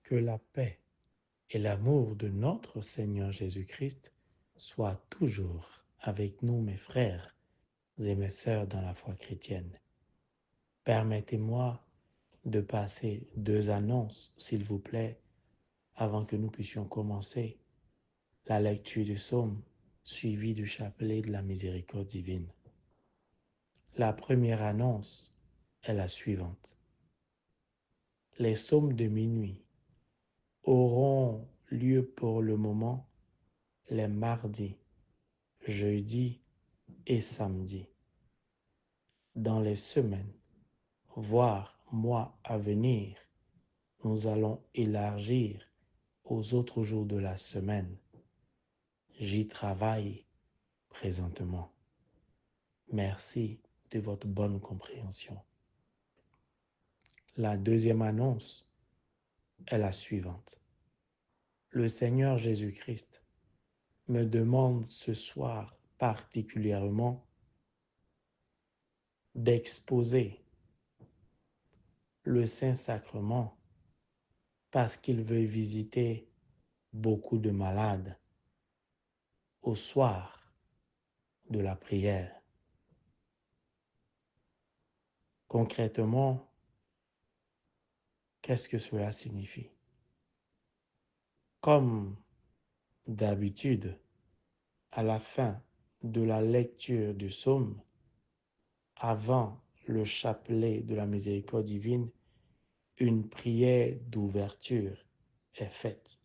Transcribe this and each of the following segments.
Que la paix et l'amour de notre Seigneur Jésus-Christ soient toujours avec nous, mes frères et mes sœurs dans la foi chrétienne. Permettez-moi de passer 2 annonces, s'il vous plaît, avant que nous puissions commencer la lecture du psaume suivie du chapelet de la miséricorde divine. La première annonce est la suivante. Les psaumes de minuit auront lieu pour le moment les mardis, jeudis et samedis. Dans les semaines, voire mois à venir, nous allons élargir aux autres jours de la semaine. J'y travaille présentement. Merci de votre bonne compréhension. La deuxième annonce est la suivante. Le Seigneur Jésus-Christ me demande ce soir particulièrement d'exposer le Saint-Sacrement parce qu'il veut visiter beaucoup de malades au soir de la prière. Concrètement, qu'est-ce que cela signifie? Comme d'habitude, à la fin de la lecture du psaume, avant le chapelet de la miséricorde divine, une prière d'ouverture est faite.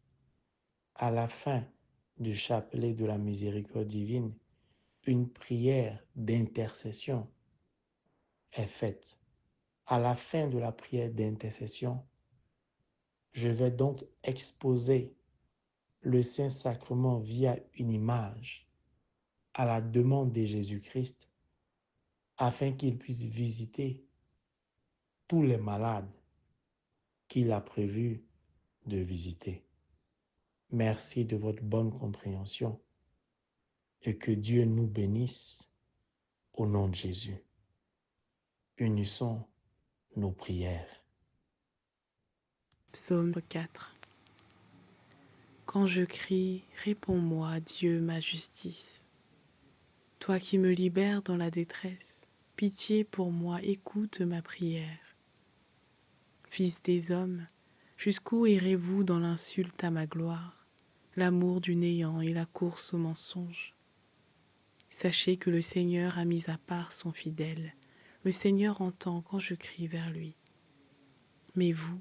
À la fin du chapelet de la miséricorde divine, une prière d'intercession est faite. À la fin de la prière d'intercession, je vais donc exposer le Saint-Sacrement via une image à la demande de Jésus-Christ afin qu'il puisse visiter tous les malades qu'il a prévu de visiter. Merci de votre bonne compréhension et que Dieu nous bénisse au nom de Jésus. Unissons nos prières. Psaume 4. Quand je crie, réponds-moi, Dieu, ma justice. Toi qui me libères dans la détresse, pitié pour moi, écoute ma prière. Fils des hommes, jusqu'où irez-vous dans l'insulte à ma gloire, l'amour du néant et la course au mensonge? Sachez que le Seigneur a mis à part son fidèle. Le Seigneur entend quand je crie vers lui. Mais vous,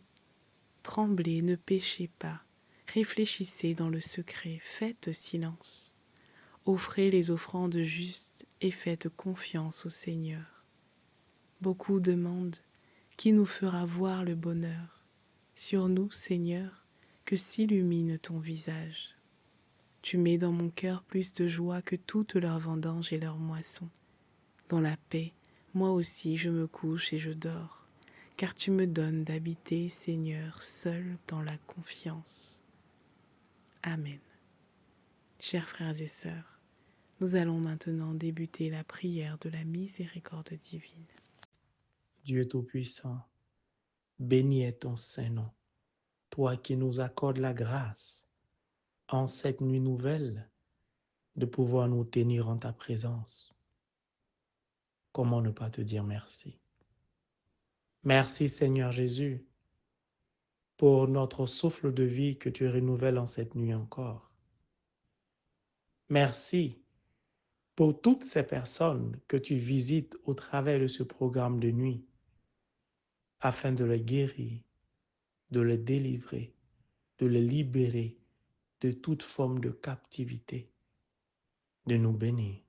tremblez, ne péchez pas. Réfléchissez dans le secret, faites silence. Offrez les offrandes justes et faites confiance au Seigneur. Beaucoup demandent, qui nous fera voir le bonheur? Sur nous, Seigneur, que s'illumine ton visage. Tu mets dans mon cœur plus de joie que toutes leurs vendanges et leurs moissons. Dans la paix, moi aussi je me couche et je dors, car tu me donnes d'habiter, Seigneur, seul dans la confiance. Amen. Chers frères et sœurs, nous allons maintenant débuter la prière de la miséricorde divine. Dieu Tout-Puissant, béni est ton Saint-Nom, toi qui nous accordes la grâce, en cette nuit nouvelle, de pouvoir nous tenir en ta présence. Comment ne pas te dire merci? Merci Seigneur Jésus, pour notre souffle de vie que tu renouvelles en cette nuit encore. Merci pour toutes ces personnes que tu visites au travers de ce programme de nuit, afin de les guérir, de les délivrer, de les libérer de toute forme de captivité, de nous bénir.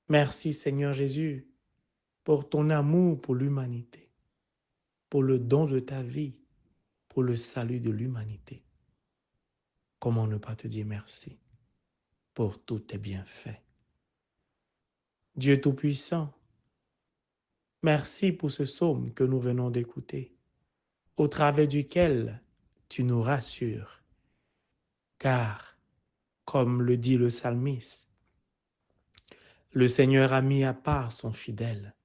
Merci Seigneur Jésus pour ton amour pour l'humanité, pour le don de ta vie, pour le salut de l'humanité. Comment ne pas te dire merci pour tous tes bienfaits? Dieu Tout-Puissant, merci pour ce psaume que nous venons d'écouter, au travers duquel tu nous rassures, car, comme le dit le psalmiste, le Seigneur a mis à part son fidèle.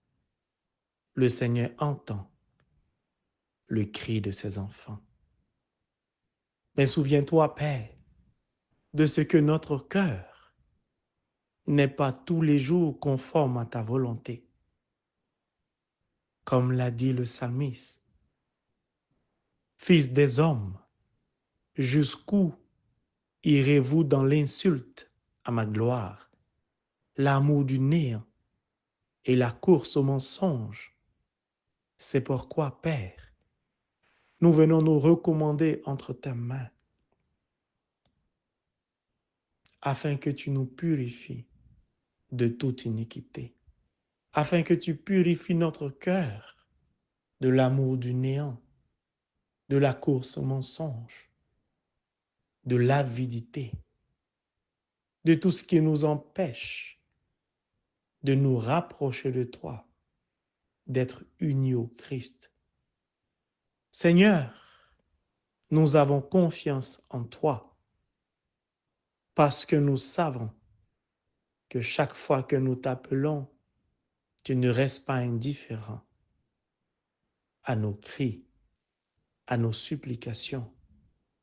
Le Seigneur entend le cri de ses enfants. Mais souviens-toi, Père, de ce que notre cœur n'est pas tous les jours conforme à ta volonté. Comme l'a dit le psalmiste, Fils des hommes, jusqu'où irez-vous dans l'insulte à ma gloire, l'amour du néant et la course au mensonge? C'est pourquoi, Père, nous venons nous recommander entre tes mains, afin que tu nous purifies de toute iniquité, afin que tu purifies notre cœur de l'amour du néant, de la course au mensonge, de l'avidité, de tout ce qui nous empêche de nous rapprocher de toi, d'être unis au Christ. Seigneur, nous avons confiance en toi parce que nous savons que chaque fois que nous t'appelons, tu ne restes pas indifférent à nos cris, à nos supplications,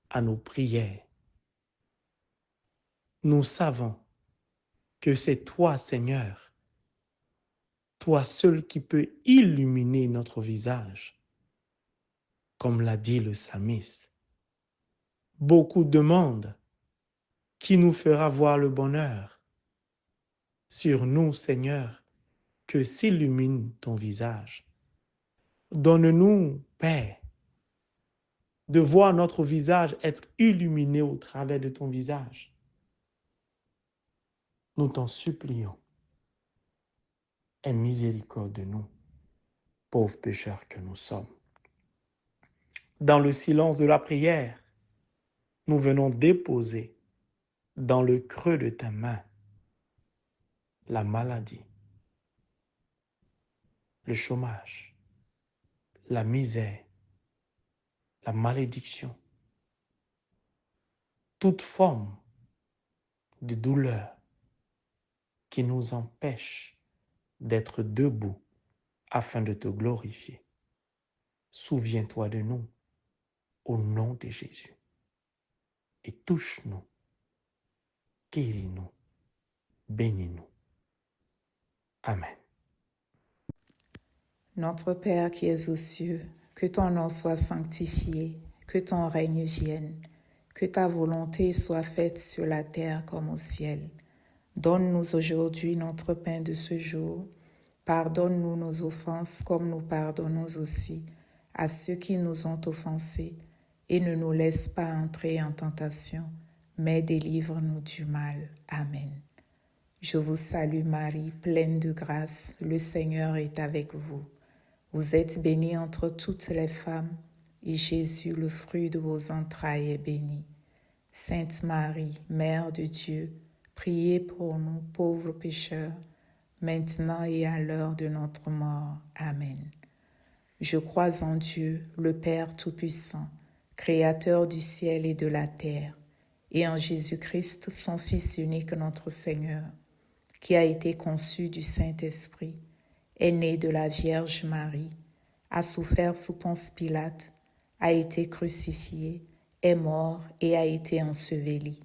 à nos prières. Nous savons que c'est toi, Seigneur, toi seul qui peux illuminer notre visage, comme l'a dit le psalmiste. Beaucoup demandent qui nous fera voir le bonheur. Sur nous, Seigneur, que s'illumine ton visage. Donne-nous, Père, de voir notre visage être illuminé au travers de ton visage. Nous t'en supplions. Aie miséricorde de nous, pauvres pécheurs que nous sommes. Dans le silence de la prière, nous venons déposer dans le creux de ta main la maladie, le chômage, la misère, la malédiction, toute forme de douleur qui nous empêche d'être debout afin de te glorifier. Souviens-toi de nous au nom de Jésus et touche-nous, guéris-nous, bénis-nous. Amen. Notre Père qui es aux cieux, que ton nom soit sanctifié, que ton règne vienne, que ta volonté soit faite sur la terre comme au ciel. Donne-nous aujourd'hui notre pain de ce jour. Pardonne-nous nos offenses comme nous pardonnons aussi à ceux qui nous ont offensés. Et ne nous laisse pas entrer en tentation, mais délivre-nous du mal. Amen. Je vous salue Marie, pleine de grâce, le Seigneur est avec vous. Vous êtes bénie entre toutes les femmes, et Jésus, le fruit de vos entrailles, est béni. Sainte Marie, Mère de Dieu, priez pour nous pauvres pécheurs, maintenant et à l'heure de notre mort. Amen. Je crois en Dieu, le Père Tout-Puissant, Créateur du ciel et de la terre, et en Jésus-Christ, son Fils unique, notre Seigneur, qui a été conçu du Saint-Esprit, est né de la Vierge Marie, a souffert sous Ponce Pilate, a été crucifié, est mort et a été enseveli,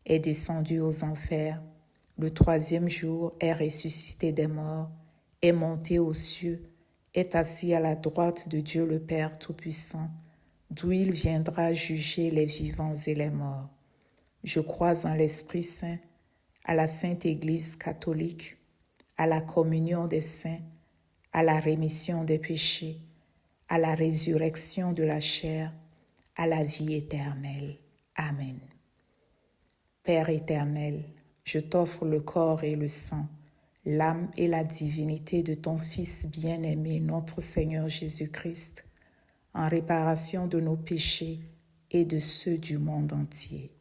est descendu aux enfers, le troisième jour est ressuscité des morts, est monté aux cieux, est assis à la droite de Dieu le Père Tout-Puissant, d'où il viendra juger les vivants et les morts. Je crois en l'Esprit Saint, à la Sainte Église catholique, à la communion des saints, à la rémission des péchés, à la résurrection de la chair, à la vie éternelle. Amen. Père éternel, je t'offre le corps et le sang, l'âme et la divinité de ton Fils bien-aimé, notre Seigneur Jésus-Christ, en réparation de nos péchés et de ceux du monde entier.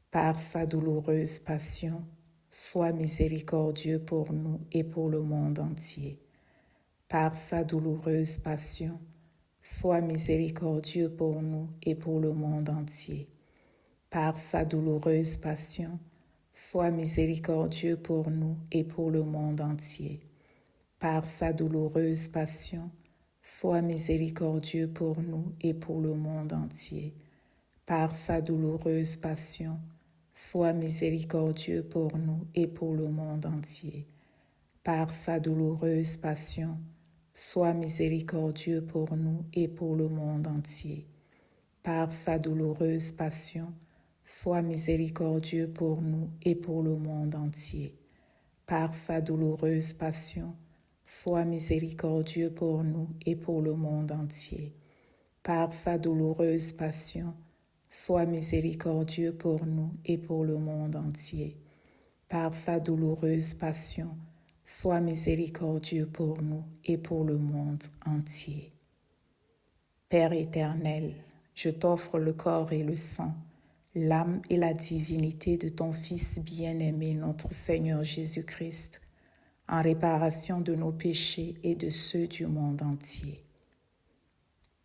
Par sa douloureuse passion, sois miséricordieux pour nous et pour le monde entier. Par sa douloureuse passion, sois miséricordieux pour nous et pour le monde entier. Par sa douloureuse passion, sois miséricordieux pour nous et pour le monde entier. Par sa douloureuse passion, sois miséricordieux pour nous et pour le monde entier. par sa douloureuse passion, sois miséricordieux pour nous et pour le monde entier. Par sa douloureuse passion, sois miséricordieux pour nous et pour le monde entier. Par sa douloureuse passion, sois miséricordieux pour nous et pour le monde entier. Par sa douloureuse passion, sois miséricordieux pour nous et pour le monde entier. Par sa douloureuse passion, sois miséricordieux pour nous et pour le monde entier. Par sa douloureuse passion, sois miséricordieux pour nous et pour le monde entier. Père éternel, je t'offre le corps et le sang, l'âme et la divinité de ton Fils bien-aimé, notre Seigneur Jésus-Christ, en réparation de nos péchés et de ceux du monde entier.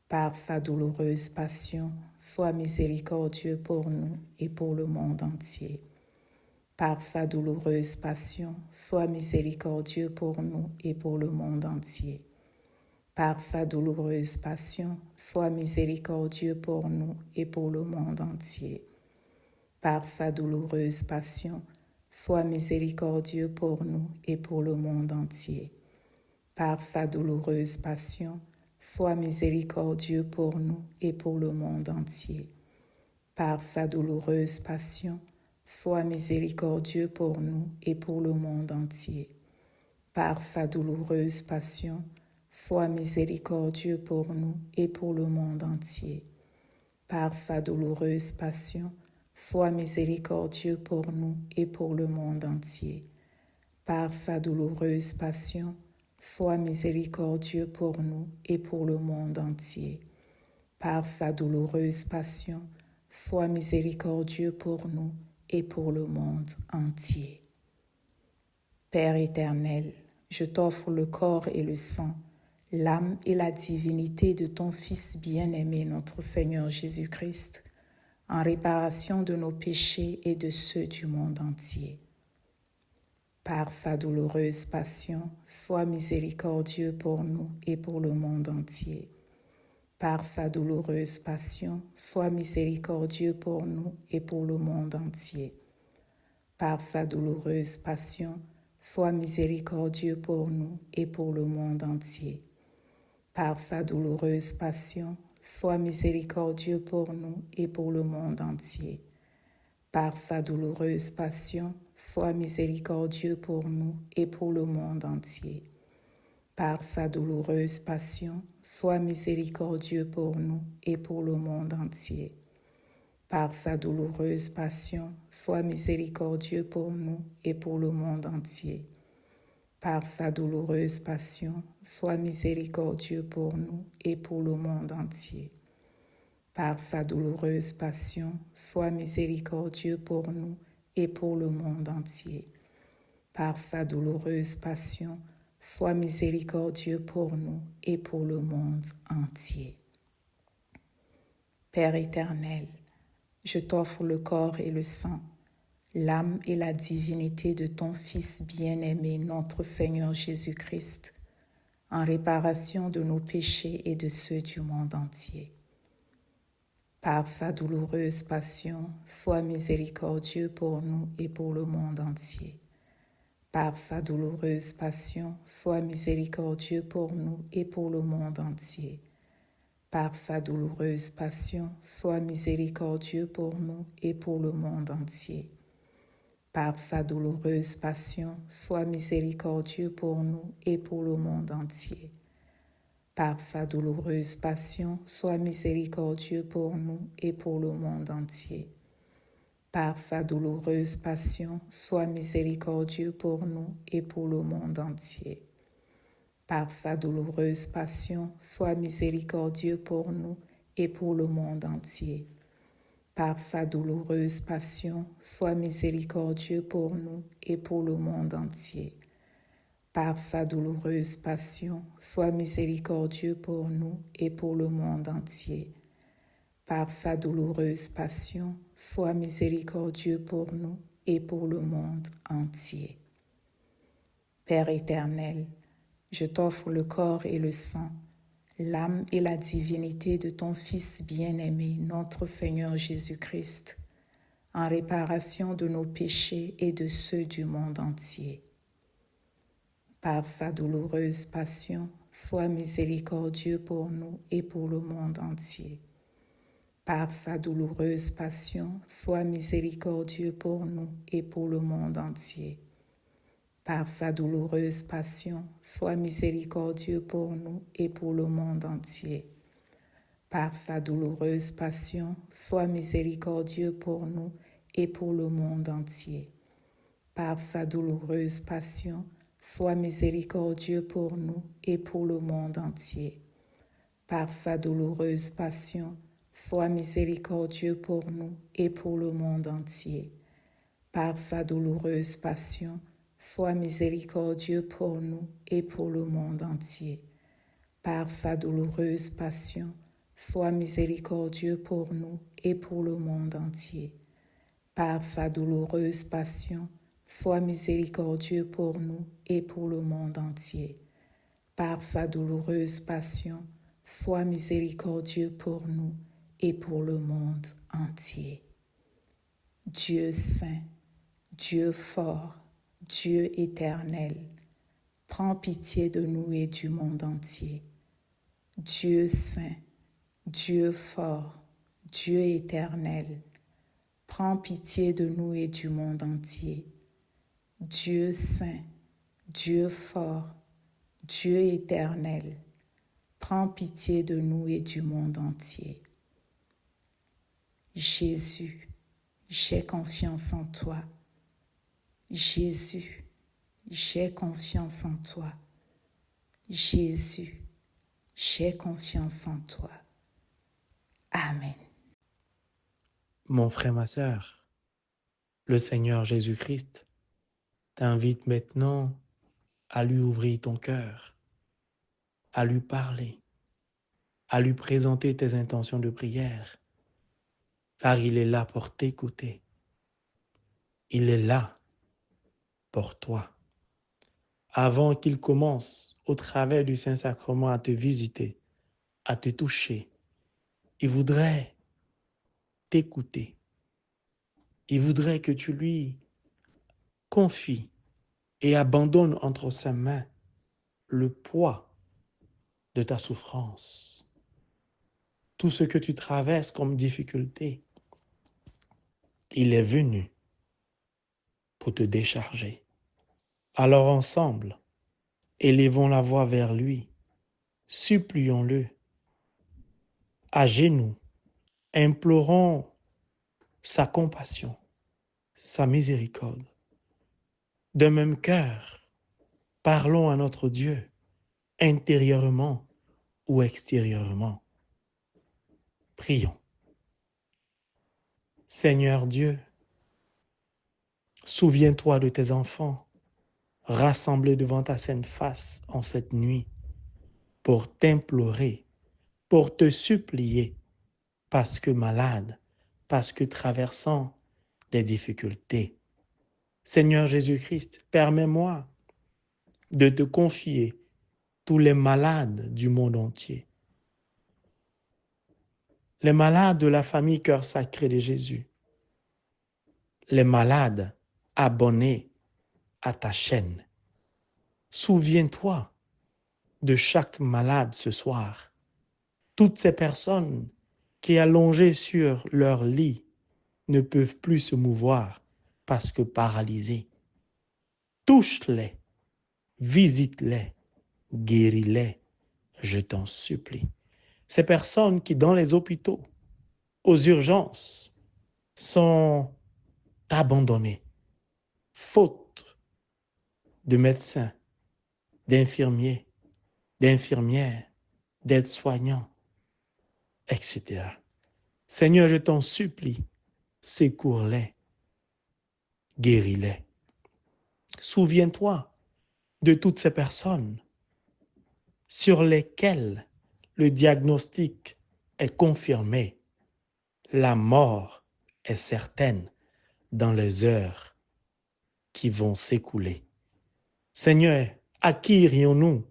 Par sa douloureuse passion, sois miséricordieux pour nous et pour le monde entier. Par sa douloureuse passion, sois miséricordieux pour nous et pour le monde entier. Par sa douloureuse passion, sois miséricordieux pour nous et pour le monde entier. Par sa douloureuse passion, sois miséricordieux pour nous et pour le monde entier. Par sa douloureuse passion, sois miséricordieux pour nous et pour le monde entier. Par sa douloureuse passion, sois miséricordieux pour nous et pour le monde entier. Par sa douloureuse passion, sois miséricordieux pour nous et pour le monde entier. Par sa douloureuse passion, sois miséricordieux pour nous et pour le monde entier. Par sa douloureuse passion, sois miséricordieux pour nous et pour le monde entier. Par sa douloureuse passion, sois miséricordieux pour nous et pour le monde entier. Père éternel, je t'offre le corps et le sang, l'âme et la divinité de ton Fils bien-aimé, notre Seigneur Jésus-Christ, en réparation de nos péchés et de ceux du monde entier. Par sa douloureuse passion, sois miséricordieux pour nous et pour le monde entier. Par sa douloureuse passion, sois miséricordieux pour nous et pour le monde entier. Par sa douloureuse passion, sois miséricordieux pour nous et pour le monde entier. Par sa douloureuse passion, sois miséricordieux pour nous et pour le monde entier. Par sa douloureuse passion, sois miséricordieux pour nous et pour le monde entier. Par sa douloureuse passion, sois miséricordieux pour nous et pour le monde entier. Par sa douloureuse passion, sois miséricordieux pour nous et pour le monde entier. Par sa douloureuse passion, sois miséricordieux pour nous et pour le monde entier. Par sa douloureuse passion, sois miséricordieux pour nous et pour le monde entier. Par sa douloureuse passion, sois miséricordieux pour nous et pour le monde entier. Père éternel, je t'offre le corps et le sang, l'âme et la divinité de ton Fils bien-aimé, notre Seigneur Jésus-Christ, en réparation de nos péchés et de ceux du monde entier. Par sa douloureuse passion, sois miséricordieux pour nous et pour le monde entier. Par sa douloureuse passion, sois miséricordieux pour nous et pour le monde entier. Par sa douloureuse passion, sois miséricordieux pour nous et pour le monde entier. Par sa douloureuse passion, sois miséricordieux pour nous et pour le monde entier. Par sa douloureuse passion, sois miséricordieux pour nous et pour le monde entier. Par sa douloureuse passion, sois miséricordieux pour nous et pour le monde entier. Par sa douloureuse passion, sois miséricordieux pour nous et pour le monde entier. Par sa douloureuse passion, sois miséricordieux pour nous et pour le monde entier. Par sa douloureuse passion, sois miséricordieux pour nous et pour le monde entier. Par sa douloureuse passion, sois miséricordieux pour nous et pour le monde entier. Père éternel, je t'offre le corps et le sang, l'âme et la divinité de ton Fils bien-aimé, notre Seigneur Jésus-Christ, en réparation de nos péchés et de ceux du monde entier. Par sa douloureuse passion, sois miséricordieux pour nous et pour le monde entier. Par sa douloureuse passion, sois miséricordieux pour nous et pour le monde entier. Par sa douloureuse passion, sois miséricordieux pour nous et pour le monde entier. Par sa douloureuse passion, sois miséricordieux pour nous et pour le monde entier. Par sa douloureuse passion, sois miséricordieux pour nous et pour le monde entier. Par sa douloureuse passion, sois miséricordieux pour nous et pour le monde entier. Par sa douloureuse passion, sois miséricordieux pour nous et pour le monde entier. Par sa douloureuse passion, sois miséricordieux pour nous et pour le monde entier. Par sa douloureuse passion, sois miséricordieux pour nous et pour le monde entier. Par sa douloureuse passion, sois miséricordieux pour nous et pour le monde entier. Dieu saint, Dieu fort, Dieu éternel, prends pitié de nous et du monde entier. Dieu saint, Dieu fort, Dieu éternel, prends pitié de nous et du monde entier. Dieu saint, Dieu fort, Dieu éternel, prends pitié de nous et du monde entier. Jésus, j'ai confiance en toi. Jésus, j'ai confiance en toi. Jésus, j'ai confiance en toi. Amen. Mon frère, ma sœur, le Seigneur Jésus-Christ t'invite maintenant à lui ouvrir ton cœur, à lui parler, à lui présenter tes intentions de prière, car il est là pour t'écouter. Il est là pour toi. Avant qu'il commence, au travers du Saint-Sacrement, à te visiter, à te toucher, il voudrait t'écouter. Il voudrait que tu lui confies et abandonnes entre ses mains le poids de ta souffrance. Tout ce que tu traverses comme difficulté, il est venu pour te décharger. Alors ensemble, élevons la voix vers lui, supplions-le, à genoux, implorons sa compassion, sa miséricorde. D'un même cœur, parlons à notre Dieu, intérieurement ou extérieurement. Prions. Seigneur Dieu, souviens-toi de tes enfants, rassemblés devant ta sainte face en cette nuit, pour t'implorer, pour te supplier, parce que malades, parce que traversant des difficultés. Seigneur Jésus-Christ, permets-moi de te confier tous les malades du monde entier. Les malades de la famille Cœur Sacré de Jésus. Les malades abonnés à ta chaîne. Souviens-toi de chaque malade ce soir. Toutes ces personnes qui, allongées sur leur lit, ne peuvent plus se mouvoir parce que paralysées. Touche-les, visite-les, guéris-les, je t'en supplie. Ces personnes qui, dans les hôpitaux, aux urgences, sont abandonnées, faute de médecins, d'infirmiers, d'infirmières, d'aides-soignants, etc. Seigneur, je t'en supplie, secours-les, guéris-les. Souviens-toi de toutes ces personnes sur lesquelles le diagnostic est confirmé. La mort est certaine dans les heures qui vont s'écouler. Seigneur, à qui irions-nous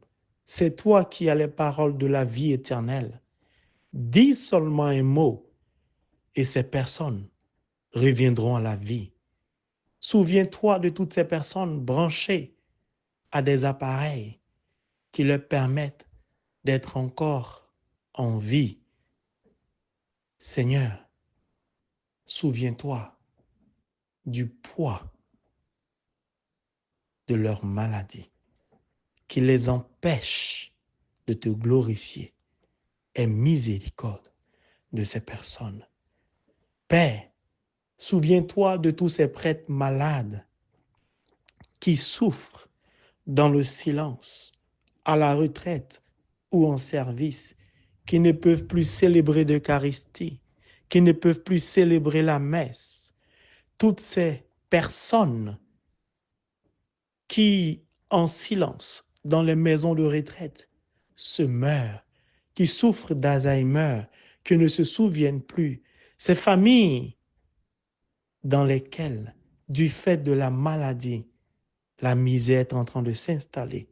C'est toi qui as les paroles de la vie éternelle. Dis seulement un mot et ces personnes reviendront à la vie. Souviens-toi de toutes ces personnes branchées à des appareils qui leur permettent d'être encore en vie. Seigneur, souviens-toi du poids de leur maladie qui les empêche de te glorifier. Aie miséricorde de ces personnes. Père, souviens-toi de tous ces prêtres malades qui souffrent dans le silence, à la retraite ou en service, qui ne peuvent plus célébrer d'Eucharistie, qui ne peuvent plus célébrer la messe. Toutes ces personnes qui, en silence, dans les maisons de retraite, se meurent, qui souffrent d'Alzheimer, qui ne se souviennent plus. Ces familles dans lesquelles, du fait de la maladie, la misère est en train de s'installer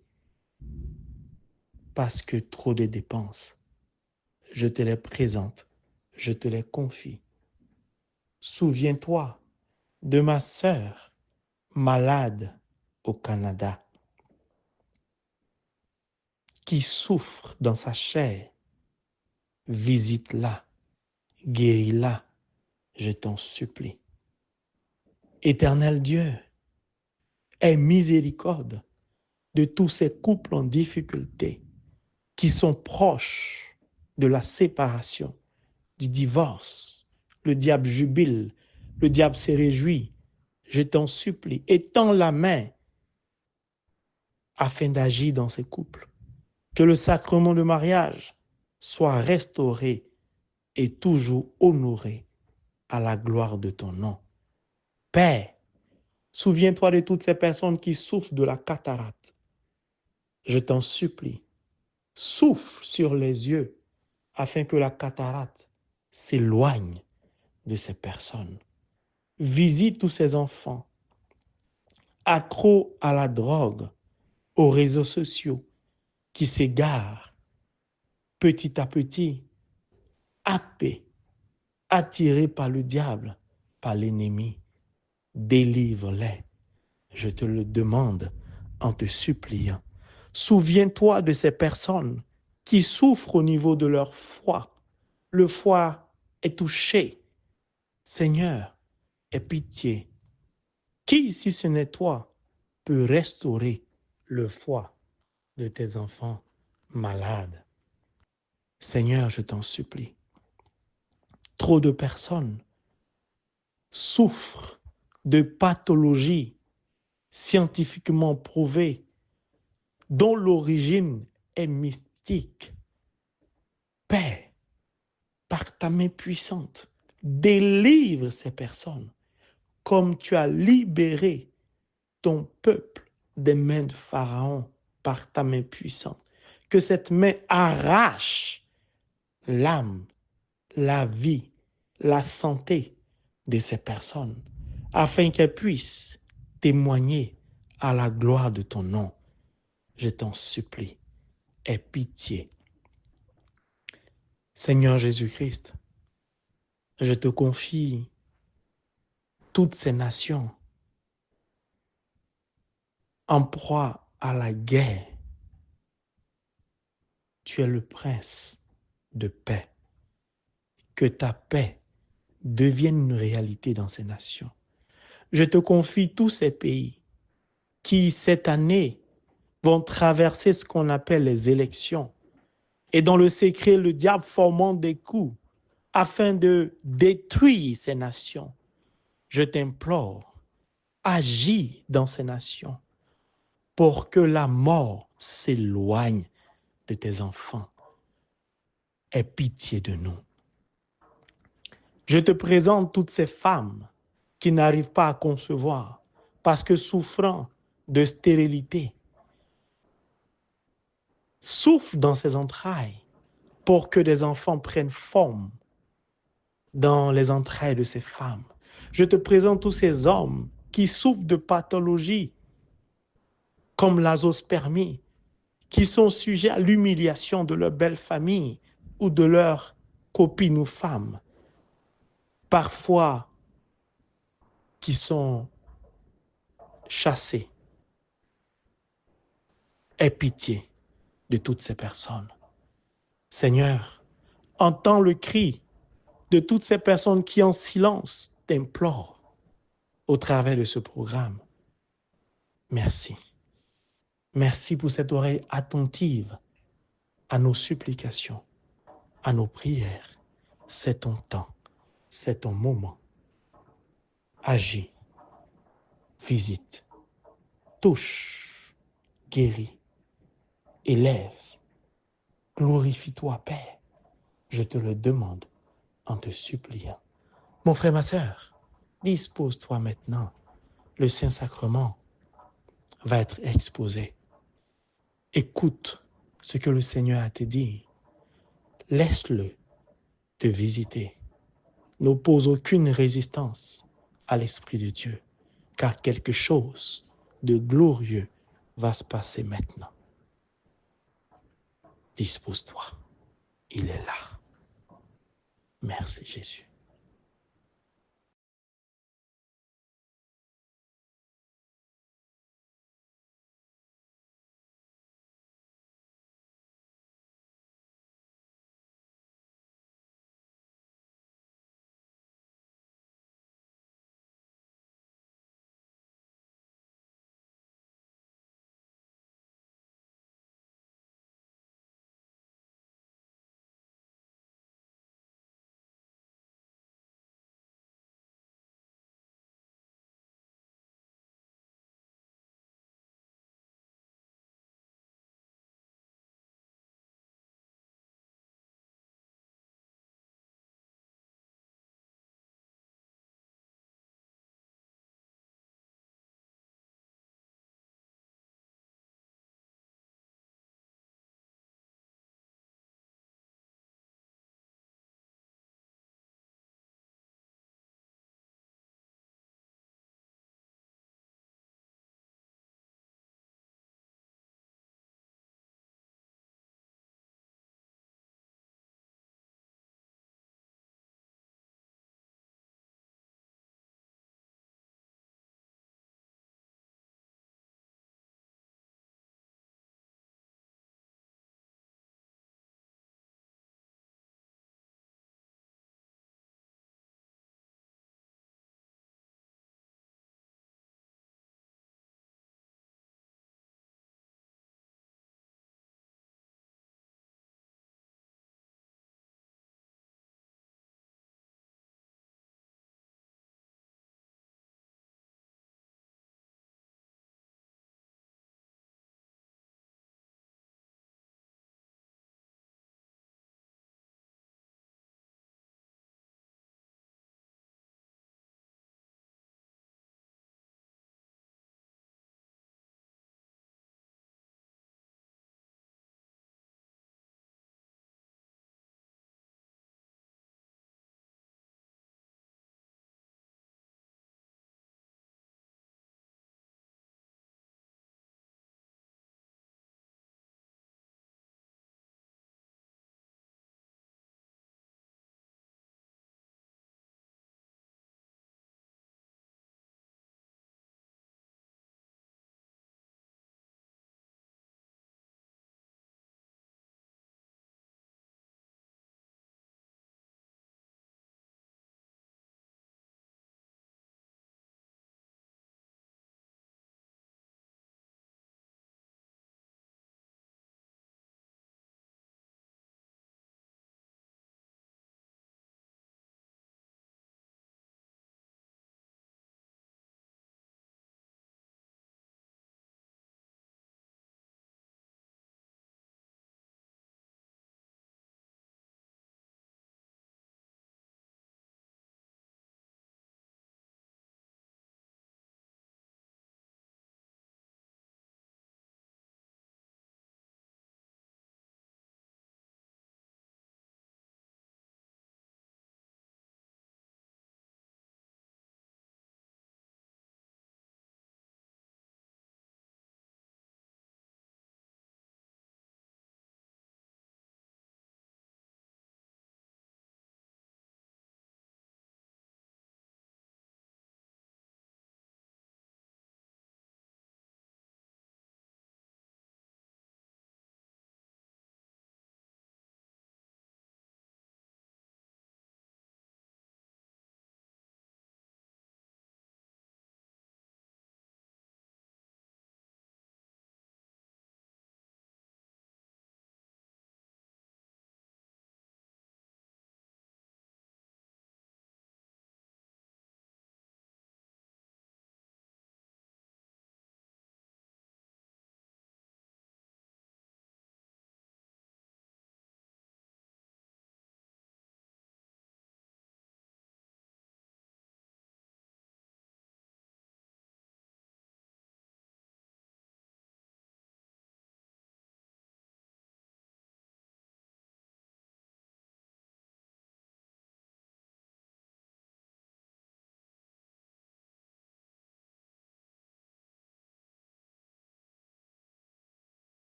parce que trop de dépenses. Je te les présente, je te les confie. Souviens-toi de ma sœur malade au Canada qui souffre dans sa chair. Visite-la, guéris-la, je t'en supplie. Éternel Dieu, aie miséricorde de tous ces couples en difficulté qui sont proches de la séparation, du divorce. Le diable jubile, le diable se réjouit. Je t'en supplie, étends la main afin d'agir dans ces couples. Que le sacrement de mariage soit restauré et toujours honoré à la gloire de ton nom. Père, souviens-toi de toutes ces personnes qui souffrent de la cataracte. Je t'en supplie, souffle sur les yeux afin que la cataracte s'éloigne de ces personnes. Visite tous ces enfants accros à la drogue, aux réseaux sociaux, qui s'égarent petit à petit, happés, attirés par le diable, par l'ennemi. Délivre-les. Je te le demande en te suppliant. Souviens-toi de ces personnes qui souffrent au niveau de leur foie. Le foie est touché. Seigneur, aie pitié. Qui, si ce n'est toi, peut restaurer le foie de tes enfants malades? Seigneur, je t'en supplie. Trop de personnes souffrent de pathologies scientifiquement prouvées dont l'origine est mystique. Père, par ta main puissante, délivre ces personnes comme tu as libéré ton peuple des mains de Pharaon par ta main puissante. Que cette main arrache l'âme, la vie, la santé de ces personnes afin qu'elles puissent témoigner à la gloire de ton nom. Je t'en supplie, aie pitié. Seigneur Jésus-Christ, je te confie toutes ces nations en proie à la guerre. Tu es le prince de paix. Que ta paix devienne une réalité dans ces nations. Je te confie tous ces pays qui, cette année, vont traverser ce qu'on appelle les élections. Et dans le secret, le diable formant des coups afin de détruire ces nations. Je t'implore, agis dans ces nations pour que la mort s'éloigne de tes enfants. Aie pitié de nous. Je te présente toutes ces femmes qui n'arrivent pas à concevoir parce que souffrant de stérilité, souffrent dans ses entrailles pour que des enfants prennent forme dans les entrailles de ces femmes. Je te présente tous ces hommes qui souffrent de pathologies comme l'azospermie, qui sont sujets à l'humiliation de leur belle famille ou de leurs copines ou femmes, parfois qui sont chassés. Aie pitié de toutes ces personnes. Seigneur, entends le cri de toutes ces personnes qui en silence t'implorent au travers de ce programme. Merci. Merci pour cette oreille attentive à nos supplications, à nos prières. C'est ton temps, c'est ton moment. Agis, visite, touche, guéris, élève. Glorifie-toi, Père. Je te le demande en te suppliant. Mon frère, ma sœur, dispose-toi maintenant. Le Saint-Sacrement va être exposé. Écoute ce que le Seigneur a te dit. Laisse-le te visiter. N'oppose aucune résistance à l'Esprit de Dieu, car quelque chose de glorieux va se passer maintenant. Dispose-toi. Il est là. Merci Jésus.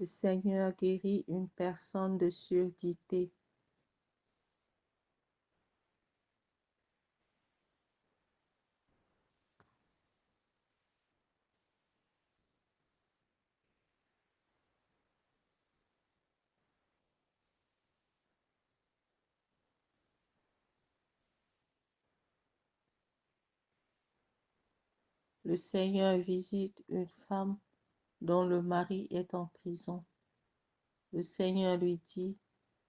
Le Seigneur guérit une personne de surdité. Le Seigneur visite une femme dont le mari est en prison. Le Seigneur lui dit,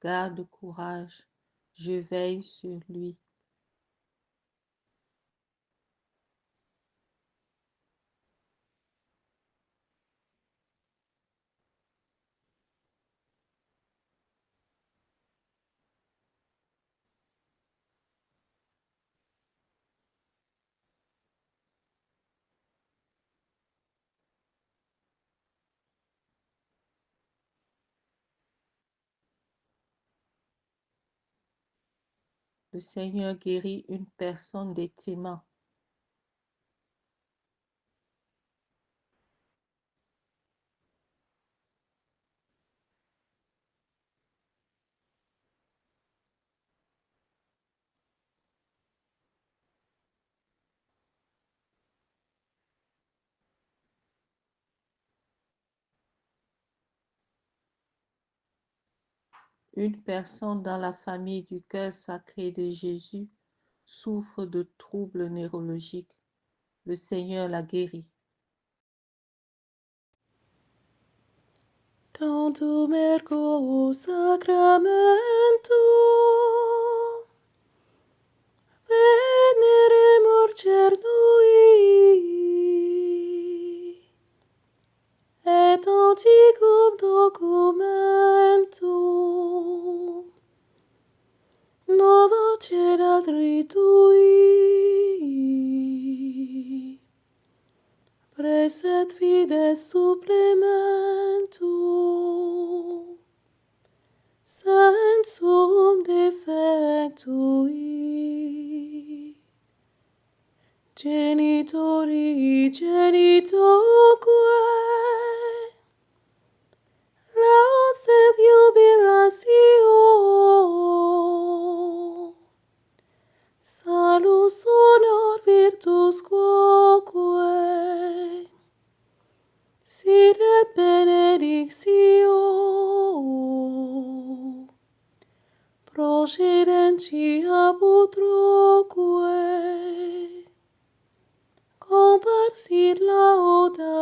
garde courage, je veille sur lui. Le Seigneur guérit une personne d'étiment. Une personne dans la famille du cœur sacré de Jésus souffre de troubles neurologiques. Le Seigneur la guérit. Tantum ergo sacramentum veneremur cernui et antiquum documentum nova cerat ritui preset fides supplementum sensum defectui genitori genitoque laus et jubilatio salus honor virtus quoque sit et benedictio procedentia putroque comparsit lauda